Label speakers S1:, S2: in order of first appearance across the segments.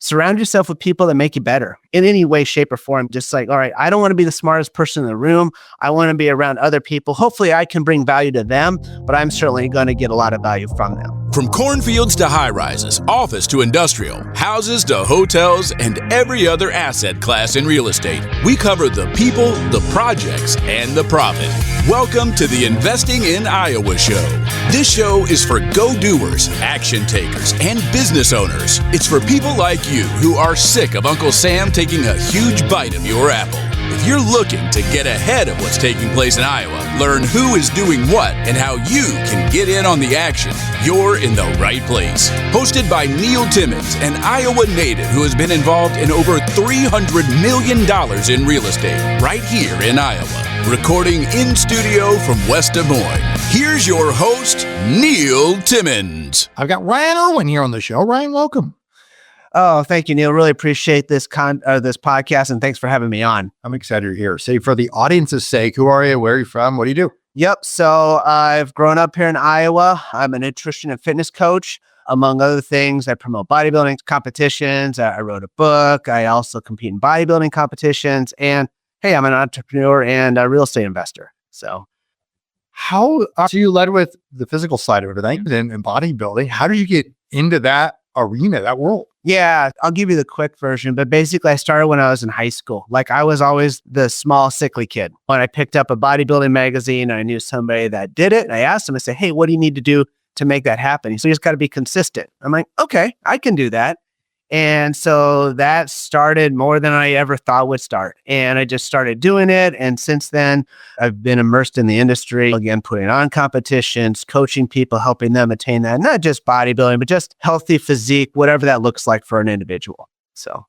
S1: surround yourself with people that make you better in any way, shape, or form. Just like, all right, I don't want to be the smartest person in the room. I want to be around other people. Hopefully I can bring value to them, but I'm certainly going to get a lot of value from them.
S2: From cornfields to high-rises, office to industrial, houses to hotels, and every other asset class in real estate, we cover the people, the projects, and the profit. Welcome to the Investing in Iowa show. This show is for go-doers, action takers, and business owners. It's for people like you who are sick of Uncle Sam taking a huge bite of your apple. If you're looking to get ahead of what's taking place in Iowa, learn who is doing what, and how you can get in on the action, you're in the right place. Hosted by Neil Timmins, an Iowa native who has been involved in over $300 million in real estate right here in Iowa. Recording in studio from West Des Moines. Here's your host, Neil Timmins.
S3: I've got Ryan Irwin here on the show. Ryan, welcome.
S1: Oh, thank you, Neil. Really appreciate this podcast, and thanks for having me on.
S3: I'm excited you're here. Say, for the audience's sake, who are you? Where are you from? What do you do?
S1: Yep. So I've grown up here in Iowa. I'm a nutrition and fitness coach. Among other things, I promote bodybuilding competitions. I wrote a book. I also compete in bodybuilding competitions. And hey, I'm an entrepreneur and a real estate investor. So
S3: you led with the physical side of everything in bodybuilding. How did you get into that arena, that world?
S1: Yeah, I'll give you the quick version, but basically I started when I was in high school. Like, I was always the small, sickly kid. When I picked up a bodybuilding magazine, I knew somebody that did it. And I asked him, I said, hey, what do you need to do to make that happen? He said, you just got to be consistent. I'm like, okay, I can do that. And so that started more than I ever thought would start. And I just started doing it. And since then, I've been immersed in the industry, again, putting on competitions, coaching people, helping them attain that, not just bodybuilding, but just healthy physique, whatever that looks like for an individual. So.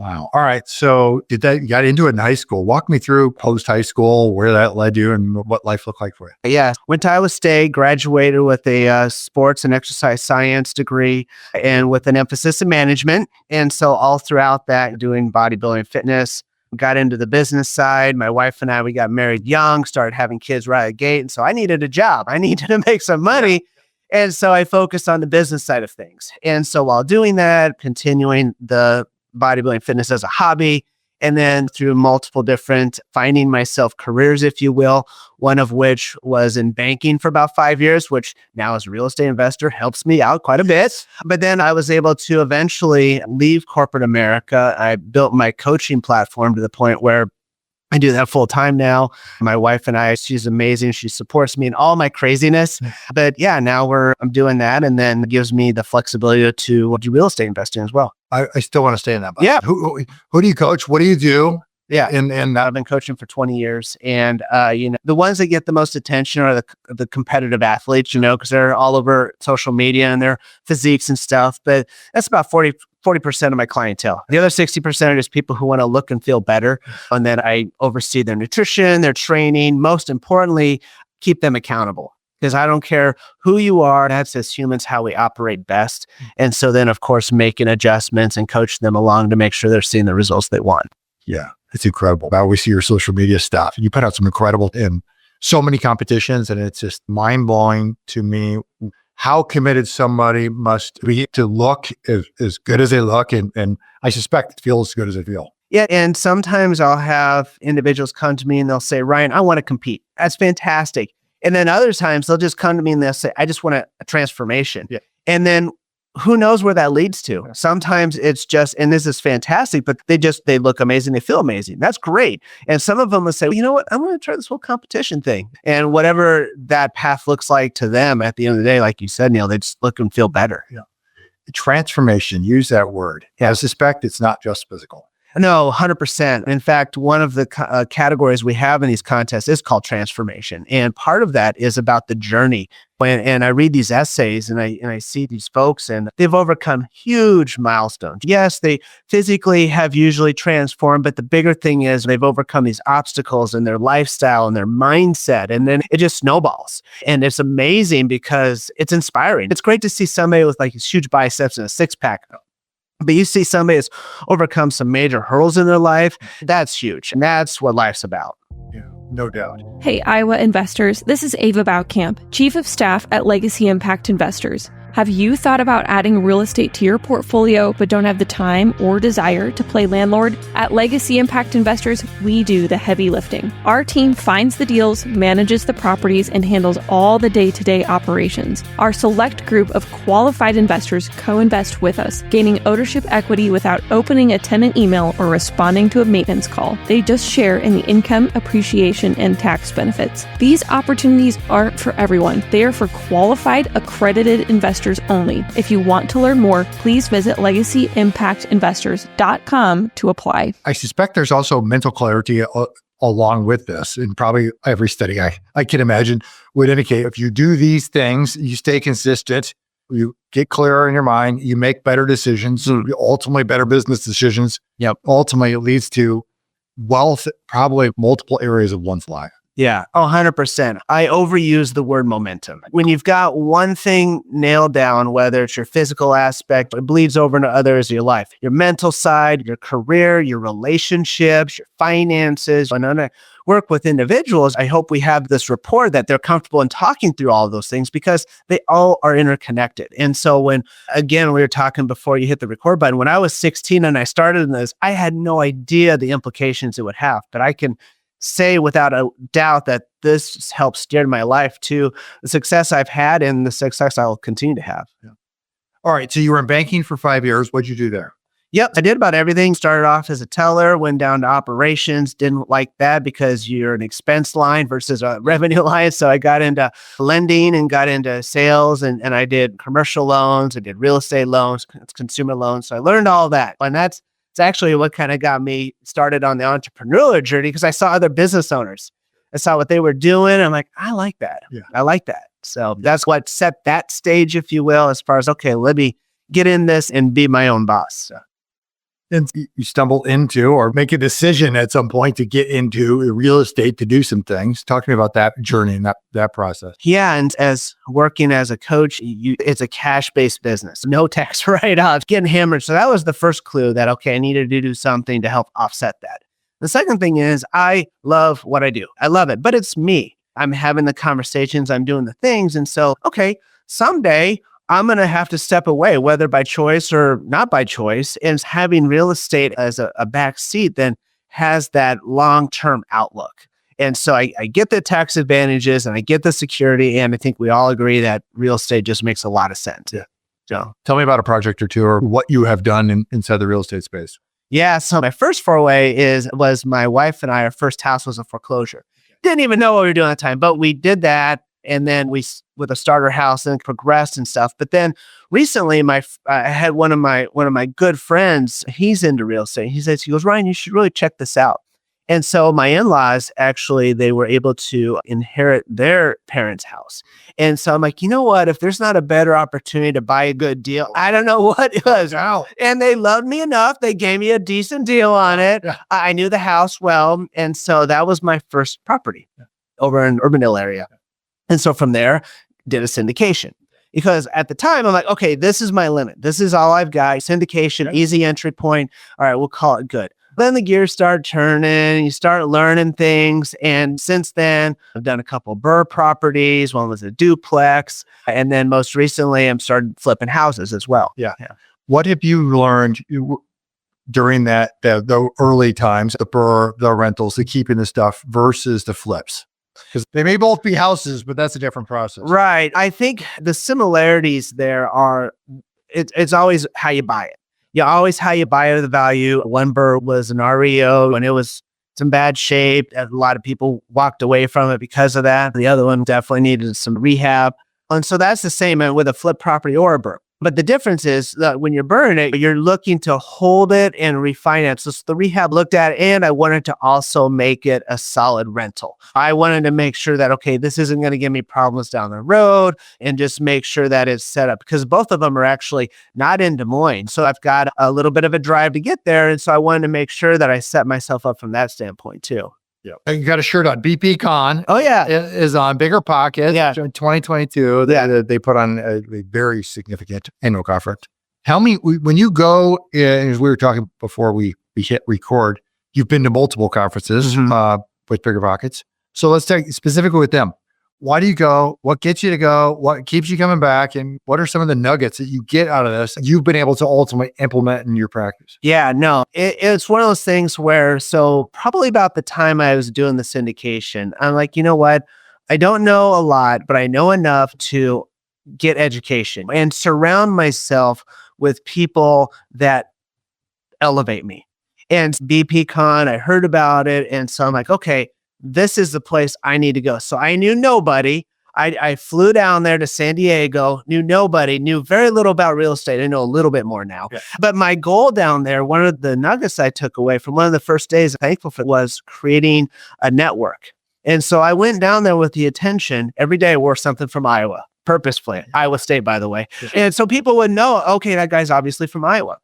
S3: Wow. All right. So you got into it in high school. Walk me through post high school, where that led you and what life looked like for you.
S1: Yeah. Went to Iowa State, graduated with a sports and exercise science degree and with an emphasis in management. And so all throughout that, doing bodybuilding, fitness, got into the business side. My wife and I, we got married young, started having kids right at the gate. And so I needed a job. I needed to make some money. And so I focused on the business side of things. And so while doing that, continuing the bodybuilding fitness as a hobby, and then through multiple different finding myself careers, if you will, one of which was in banking for about 5 years, which now as a real estate investor helps me out quite a bit. But then I was able to eventually leave corporate America. I built my coaching platform to the point where I do that full time now. My wife and I, she's amazing. She supports me in all my craziness. But yeah, now I'm doing that, and then it gives me the flexibility to do real estate investing as well.
S3: I still want to stay in that.
S1: Yeah.
S3: Who do you coach? What do you do?
S1: Yeah.
S3: And
S1: I've been coaching for 20 years. And, the ones that get the most attention are the competitive athletes, because they're all over social media and their physiques and stuff. But that's about 40% of my clientele. The other 60% are just people who want to look and feel better. And then I oversee their nutrition, their training, most importantly, keep them accountable. Because I don't care who you are, that's as humans how we operate best. And so then, of course, making adjustments and coach them along to make sure they're seeing the results they want.
S3: Yeah, it's incredible. I always see your social media stuff. You put out some incredible in so many competitions, and it's just mind-blowing to me how committed somebody must be to look as good as they look. And I suspect feel as good as they feel.
S1: Yeah. And sometimes I'll have individuals come to me and they'll say, Ryan, I want to compete. That's fantastic. And then other times they'll just come to me and they'll say, I just want a transformation. Yeah. And then who knows where that leads to? Sometimes it's just, and this is fantastic, but they look amazing. They feel amazing. That's great. And some of them will say, well, you know what? I'm going to try this whole competition thing. And whatever that path looks like to them at the end of the day, like you said, Neil, they just look and feel better.
S3: Yeah. Transformation, use that word. Yeah. I suspect it's not just physical.
S1: No, 100%. In fact, one of the categories we have in these contests is called transformation. And part of that is about the journey. And I read these essays and I see these folks and they've overcome huge milestones. Yes, they physically have usually transformed, but the bigger thing is they've overcome these obstacles in their lifestyle and their mindset. And then it just snowballs. And it's amazing because it's inspiring. It's great to see somebody with like huge biceps and a six-pack. But you see somebody that's overcome some major hurdles in their life, that's huge. And that's what life's about.
S3: Yeah, no doubt.
S4: Hey, Iowa investors. This is Ava Baukamp, Chief of Staff at Legacy Impact Investors. Have you thought about adding real estate to your portfolio but don't have the time or desire to play landlord? At Legacy Impact Investors, we do the heavy lifting. Our team finds the deals, manages the properties, and handles all the day-to-day operations. Our select group of qualified investors co-invest with us, gaining ownership equity without opening a tenant email or responding to a maintenance call. They just share in the income, appreciation, and tax benefits. These opportunities aren't for everyone. They are for qualified, accredited investors only. If you want to learn more, please visit legacyimpactinvestors.com to apply.
S3: I suspect there's also mental clarity along with this. And probably every study I can imagine would indicate if you do these things, you stay consistent, you get clearer in your mind, you make better decisions, ultimately better business decisions. Ultimately, it leads to wealth, probably multiple areas of one's life.
S1: Yeah, 100%. I overuse the word momentum. When you've got one thing nailed down, whether it's your physical aspect, it bleeds over into others of your life, your mental side, your career, your relationships, your finances. When I work with individuals, I hope we have this rapport that they're comfortable in talking through all of those things because they all are interconnected. And so when, again, we were talking before you hit the record button, when I was 16 and I started in this, I had no idea the implications it would have, but I can say without a doubt that this helped steer my life to the success I've had and the success I'll continue to have.
S3: Yeah. All right. So you were in banking for 5 years. What'd you do there?
S1: Yep. I did about everything. Started off as a teller, went down to operations. Didn't like that because you're an expense line versus a revenue line. So I got into lending and got into sales and I did commercial loans. I did real estate loans, consumer loans. So I learned all that. And it's actually what kind of got me started on the entrepreneurial journey because I saw other business owners. I saw what they were doing. I'm like, I like that. Yeah. I like that. So that's what set that stage, if you will, as far as, okay, let me get in this and be my own boss. So.
S3: And you stumble into or make a decision at some point to get into real estate to do some things. Talk to me about that journey and that process.
S1: Yeah. And as working as a coach, it's a cash-based business, no tax write-offs, getting hammered. So that was the first clue that, okay, I needed to do something to help offset that. The second thing is I love what I do. I love it, but it's me. I'm having the conversations, I'm doing the things. And so, okay, someday I'm going to have to step away, whether by choice or not by choice. And having real estate as a back seat then has that long-term outlook. And so I get the tax advantages and I get the security. And I think we all agree that real estate just makes a lot of sense.
S3: Yeah. So tell me about a project or two or what you have done inside the real estate space.
S1: Yeah. So my first foray was my wife and I, our first house was a foreclosure. Didn't even know what we were doing at the time, but we did that. And then we, with a starter house and progressed and stuff. But then recently I had one of my good friends, he's into real estate. He goes, Ryan, you should really check this out. And so my in-laws, actually, they were able to inherit their parents' house. And so I'm like, you know what? If there's not a better opportunity to buy a good deal, I don't know what it was.
S3: Wow.
S1: And they loved me enough. They gave me a decent deal on it. Yeah. I knew the house well. And so that was my first property over in Urbandale area. And so from there, did a syndication. Because at the time, I'm like, okay, this is my limit. This is all I've got. Syndication, easy entry point. All right, we'll call it good. Then the gears start turning, you start learning things. And since then, I've done a couple of Burr properties. One was a duplex. And then most recently, I'm started flipping houses as well.
S3: Yeah. What have you learned during the early times, the Burr, the rentals, the keeping the stuff versus the flips? Because they may both be houses, but that's a different process.
S1: Right. I think the similarities there are, it's always how you buy it. Always how you buy the value. One Burr was an REO and it was in bad shape. A lot of people walked away from it because of that. The other one definitely needed some rehab. And so that's the same with a flip property or a Burr. But the difference is that when you're burning it, you're looking to hold it and refinance. So the rehab looked at it, and I wanted to also make it a solid rental. I wanted to make sure that, okay, this isn't going to give me problems down the road, and just make sure that it's set up because both of them are actually not in Des Moines. So I've got a little bit of a drive to get there. And so I wanted to make sure that I set myself up from that standpoint too.
S3: Yeah. You got a shirt on. BP Con.
S1: Oh, yeah.
S3: Is on Bigger Pockets. Yeah. 2022. They put on a very significant annual conference. Tell me, when you go, as we were talking before we hit record, you've been to multiple conferences with Bigger Pockets. So let's take specifically with them. Why do you go? What gets you to go? What keeps you coming back? And what are some of the nuggets that you get out of this that you've been able to ultimately implement in your practice?
S1: Yeah, no, it's one of those things where, so probably about the time I was doing the syndication, I'm like, you know what? I don't know a lot, but I know enough to get education and surround myself with people that elevate me. And BPCon, I heard about it. And so I'm like, okay, this is the place I need to go. So I knew nobody. I flew down there to San Diego, knew nobody, knew very little about real estate. I know a little bit more now. Yeah. But my goal down there, one of the nuggets I took away from one of the first days I'm thankful for, was creating a network. And so I went down there with the intention, every day I wore something from Iowa, purposefully, Iowa State, by the way. Yeah. And so people would know, okay, that guy's obviously from Iowa.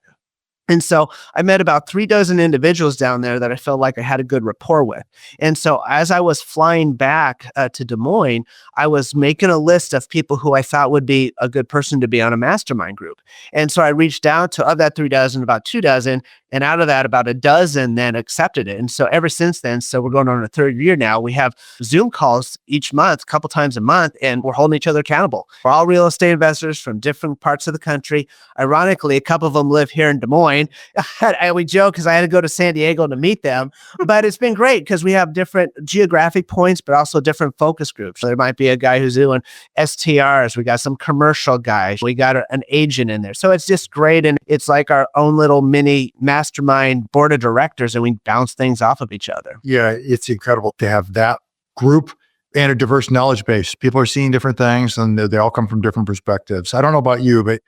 S1: And so I met about 36 individuals down there that I felt like I had a good rapport with. And so as I was flying back to Des Moines, I was making a list of people who I thought would be a good person to be on a mastermind group. And so I reached out to, of that 36, about 24, and out of that, about 12 then accepted it. And so ever since then, so we're going on our third year now, we have Zoom calls each month, a couple times a month, and we're holding each other accountable. We're all real estate investors from different parts of the country. Ironically, a couple of them live here in Des Moines. We joke because I had to go to San Diego to meet them, but it's been great because we have different geographic points, but also different focus groups. So there might be a guy who's doing STRs. We got some commercial guys. We got an agent in there. So it's just great. And it's like our own little mini mastermind board of directors, and we bounce things off of each other.
S3: Yeah, it's incredible to have that group and a diverse knowledge base. People are seeing different things and they all come from different perspectives. I don't know about you, but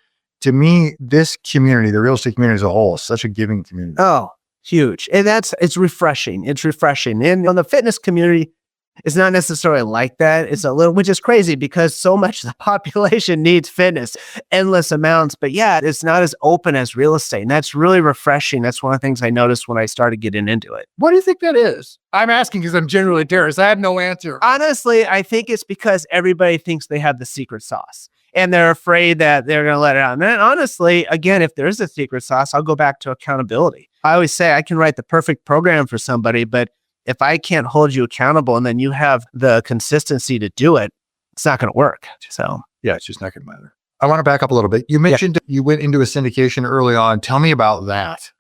S3: to me, this community, the real estate community as a whole, is such a giving community.
S1: Oh, huge. And it's refreshing. It's refreshing. And on the fitness community, it's not necessarily like that. It's a little, which is crazy because so much of the population needs fitness, endless amounts. But yeah, it's not as open as real estate. And that's really refreshing. That's one of the things I noticed when I started getting into it.
S3: What do you think that is? I'm asking because I'm generally curious. I have no answer.
S1: Honestly, I think it's because everybody thinks they have the secret sauce. And they're afraid that they're going to let it out. And then honestly, again, if there is a secret sauce, I'll go back to accountability. I always say I can write the perfect program for somebody, but if I can't hold you accountable and then you have the consistency to do it, it's not going to work. So
S3: yeah, it's just not going to matter. I want to back up a little bit. You mentioned you went into a syndication early on. Tell me about that.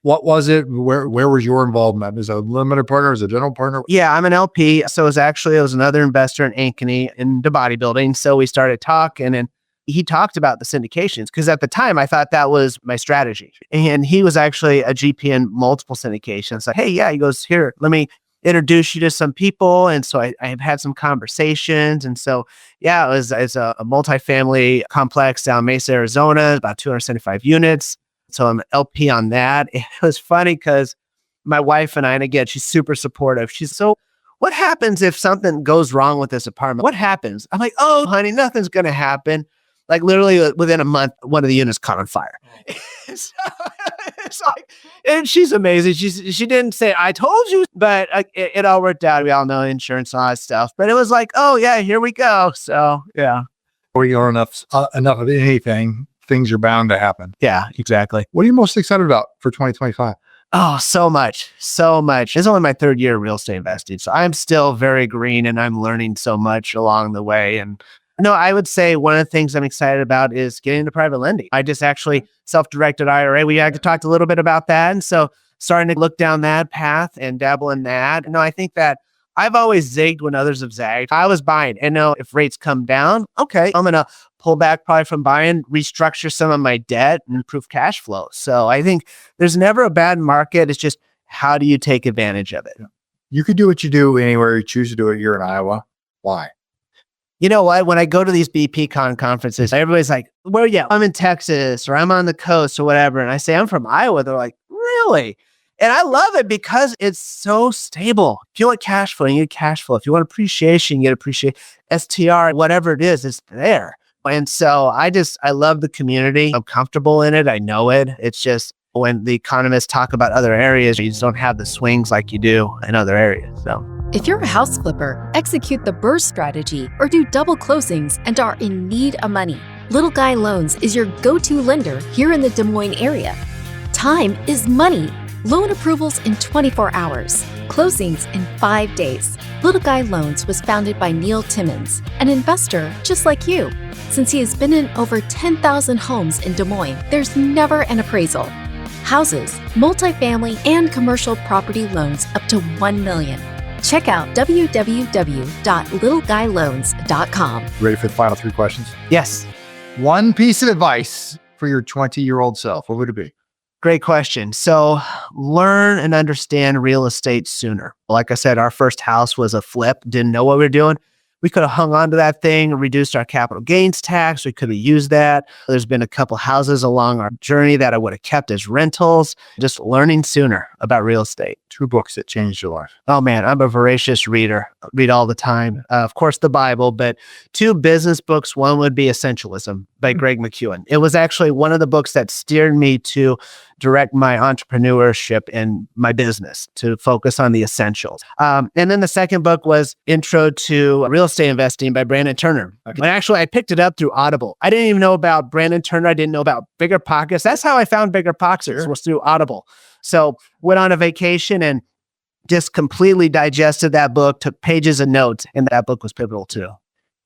S3: What was it? Where was your involvement? As a limited partner, as a general partner?
S1: Yeah, I'm an LP. So it was another investor in Ankeny into bodybuilding. So we started talking, and he talked about the syndications because at the time I thought that was my strategy. And he was actually a GP in multiple syndications. Like, hey, yeah, he goes, here, let me introduce you to some people. And so I have had some conversations. And so, yeah, it's a multifamily complex down Mesa, Arizona, about 275 units. So I'm LP on that. It was funny because my wife and I, and again, she's super supportive. She's so, what happens if something goes wrong with this apartment? What happens? I'm like, oh, honey, nothing's going to happen. Like literally within a month, one of the units caught on fire. So, it's like, and she's amazing. She didn't say, I told you, but it all worked out. We all know insurance and all that stuff. But it was like, oh yeah, here we go. So yeah.
S3: Or you are enough of anything, things are bound to happen.
S1: Yeah, exactly.
S3: What are you most excited about for 2025?
S1: Oh, so much. It's only my third year of real estate investing. So I'm still very green and I'm learning so much along the way. And no, I would say one of the things I'm excited about is getting into private lending. I just actually self-directed IRA. We actually talked a little bit about that. And so starting to look down that path and dabble in that. No, I think that I've always zigged when others have zagged. I was buying. And now if rates come down, okay, I'm going to pull back probably from buying, restructure some of my debt and improve cash flow. So I think there's never a bad market. It's just, how do you take advantage of it?
S3: You could do what you do anywhere you choose to do it. You're in Iowa. Why?
S1: You know what? When I go to these BPCon conferences, everybody's like, where are you? I'm in Texas or I'm on the coast or whatever. And I say, I'm from Iowa. They're like, really? And I love it because it's so stable. If you want cash flow, you get cash flow. If you want appreciation, you get appreciation. STR, whatever it is, it's there. And so I love the community. I'm comfortable in it. I know it. It's just when the economists talk about other areas, you just don't have the swings like you do in other areas. So
S5: if you're a house flipper, execute the Burr strategy or do double closings and are in need of money, Little Guy Loans is your go-to lender here in the Des Moines area. Time is money. Loan approvals in 24 hours. Closings in 5 days. Little Guy Loans was founded by Neil Timmins, an investor just like you. Since he has been in over 10,000 homes in Des Moines, there's never an appraisal. Houses, multifamily, and commercial property loans up to $1 million. Check out www.littleguyloans.com.
S3: Ready for the final 3 questions?
S1: Yes.
S3: One piece of advice for your 20-year-old self, what would it be?
S1: Great question. So learn and understand real estate sooner. Like I said, our first house was a flip, didn't know what we were doing. We could have hung on to that thing, reduced our capital gains tax. We could have used that. There's been a couple houses along our journey that I would have kept as rentals. Just learning sooner about real estate.
S3: 2 books that changed your life.
S1: Oh man, I'm a voracious reader. I read all the time. Of course, the Bible, but 2 business books. One would be Essentialism by Greg McKeown. It was actually one of the books that steered me to direct my entrepreneurship and my business to focus on the essentials. And then the second book was Intro to Real Estate Investing by Brandon Turner. Okay. And actually, I picked it up through Audible. I didn't even know about Brandon Turner. I didn't know about Bigger Pockets. That's how I found Bigger Pockets, was through Audible. So went on a vacation and just completely digested that book, took pages of notes, and that book was pivotal too.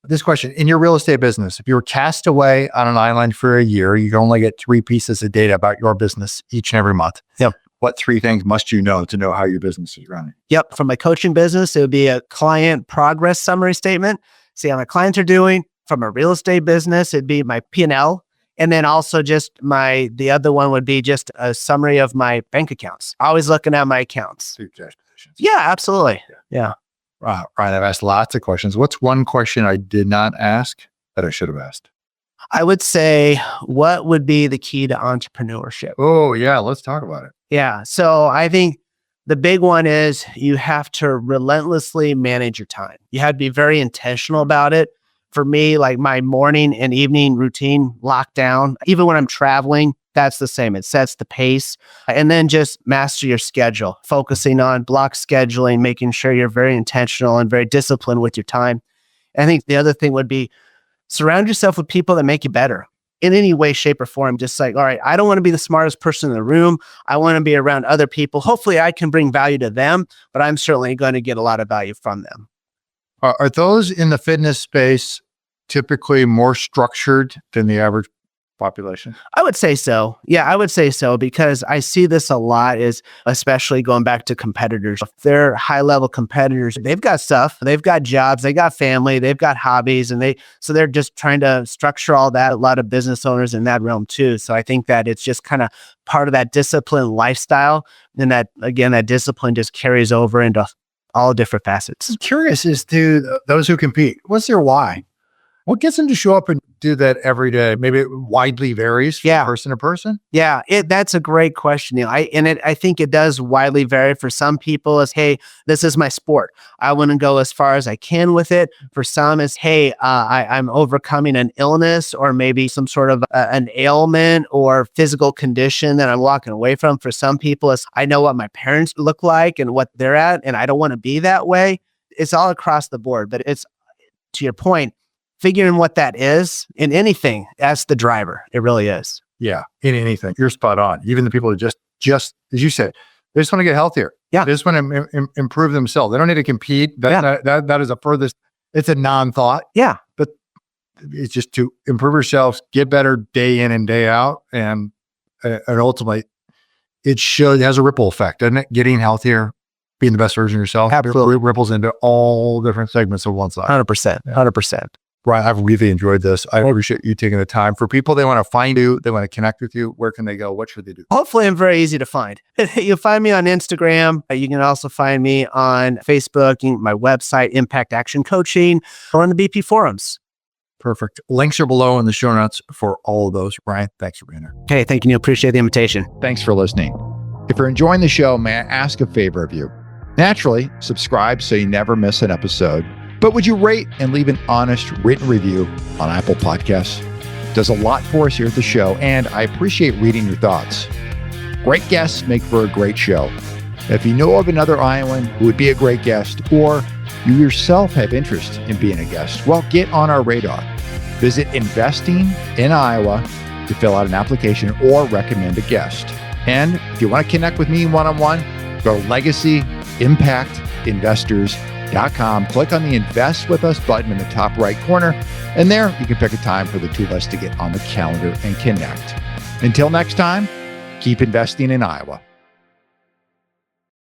S3: This question, in your real estate business, if you were cast away on an island for a year, you can only get 3 pieces of data about your business each and every month.
S1: Yep.
S3: What 3 things must you know to know how your business is running?
S1: Yep. From my coaching business, it would be a client progress summary statement. See how my clients are doing. From a real estate business, it'd be my P&L. And then also just the other one would be just a summary of my bank accounts. Always looking at my accounts. Yeah, absolutely. Yeah.
S3: Wow, Ryan, I've asked lots of questions. What's one question I did not ask that I should have asked?
S1: I would say, what would be the key to entrepreneurship?
S3: Oh, yeah. Let's talk about it.
S1: Yeah. So I think the big one is you have to relentlessly manage your time. You have to be very intentional about it. For me, like my morning and evening routine locked down, even when I'm traveling, that's the same. It sets the pace. And then just master your schedule, focusing on block scheduling, making sure you're very intentional and very disciplined with your time. And I think the other thing would be surround yourself with people that make you better in any way, shape, or form. Just like, all right, I don't want to be the smartest person in the room. I want to be around other people. Hopefully I can bring value to them, but I'm certainly going to get a lot of value from them.
S3: Are those in the fitness space typically more structured than the average population?
S1: I would say so. Yeah, I would say so, because I see this a lot, is especially going back to competitors. If they're high-level competitors, they've got stuff, they've got jobs, they got family, they've got hobbies, and so they're just trying to structure all that. A lot of business owners in that realm too. So I think that it's just kind of part of that disciplined lifestyle. And that, again, that discipline just carries over into all different facets.
S3: I'm curious as to those who compete. What's their why? What gets them to show up and do that every day? Maybe it widely varies from person to person.
S1: Yeah, that's a great question, Neil. I think it does widely vary. For some people, it's, hey, this is my sport. I want to go as far as I can with it. For some, it's, hey, I'm overcoming an illness or maybe some sort of an ailment or physical condition that I'm walking away from. For some people, it's, I know what my parents look like and what they're at, and I don't want to be that way. It's all across the board, but it's, to your point, figuring what that is in anything, that's the driver. It really is.
S3: Yeah, in anything. You're spot on. Even the people that just as you said, they just want to get healthier.
S1: Yeah.
S3: They just want to improve themselves. They don't need to compete. That is a furthest, it's a non-thought.
S1: Yeah.
S3: But it's just to improve yourselves, get better day in and day out. And ultimately, it has a ripple effect, doesn't it? Getting healthier, being the best version of yourself.
S1: Absolutely.
S3: Ripples into all different segments of one side.
S1: 100%. 100%.
S3: Ryan, I've really enjoyed this. I appreciate you taking the time. For people, they want to find you, they want to connect with you, where can they go? What should they do?
S1: Hopefully, I'm very easy to find. You'll find me on Instagram. You can also find me on Facebook, my website, Impact Action Coaching, or on the BP forums.
S3: Perfect. Links are below in the show notes for all of those. Ryan, thanks for being here.
S1: Okay, thank you, Neil. Appreciate the invitation.
S6: Thanks for listening. If you're enjoying the show, may I ask a favor of you? Naturally, subscribe so you never miss an episode. But would you rate and leave an honest written review on Apple Podcasts? It does a lot for us here at the show, and I appreciate reading your thoughts. Great guests make for a great show. If you know of another Iowan who would be a great guest, or you yourself have interest in being a guest, well, get on our radar. Visit Investing in Iowa to fill out an application or recommend a guest. And if you want to connect with me one-on-one, go to legacyimpactinvestors.com. Click on the Invest With Us button in the top right corner. And there you can pick a time for the two of us to get on the calendar and connect. Until next time, keep investing in Iowa.